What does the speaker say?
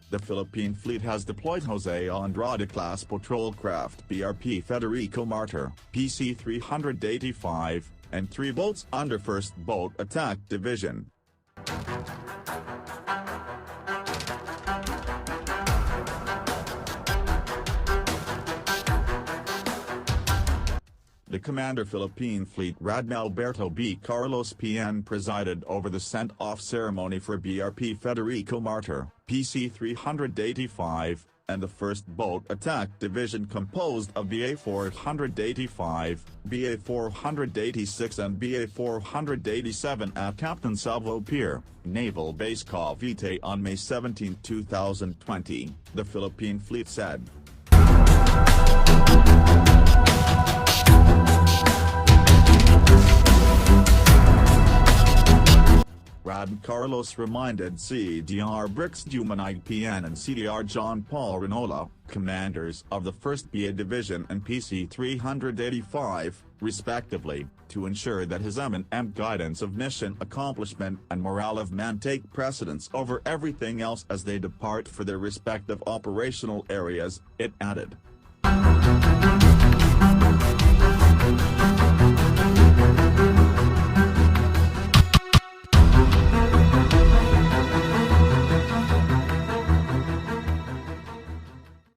The Philippine Fleet has deployed Jose Andrada-class patrol craft BRP Federico Martir, PC 385, and 3 boats under 1st Boat Attack Division. The Commander Philippine Fleet Radmel Alberto B. Carlos PN presided over the sent-off ceremony for BRP Federico Martir, PC 385, and the 1st Boat Attack Division composed of BA 485, BA 486 and BA 487 at Captain Salvo Pier, Naval Base Cavite on May 17, 2020, the Philippine Fleet said. Rad Carlos reminded CDR Brix Dumanag PN and CDR John Paul Renola, commanders of the 1st BA Division and PC 385, respectively, to ensure that his M&M guidance of mission accomplishment and morale of men take precedence over everything else as they depart for their respective operational areas, it added.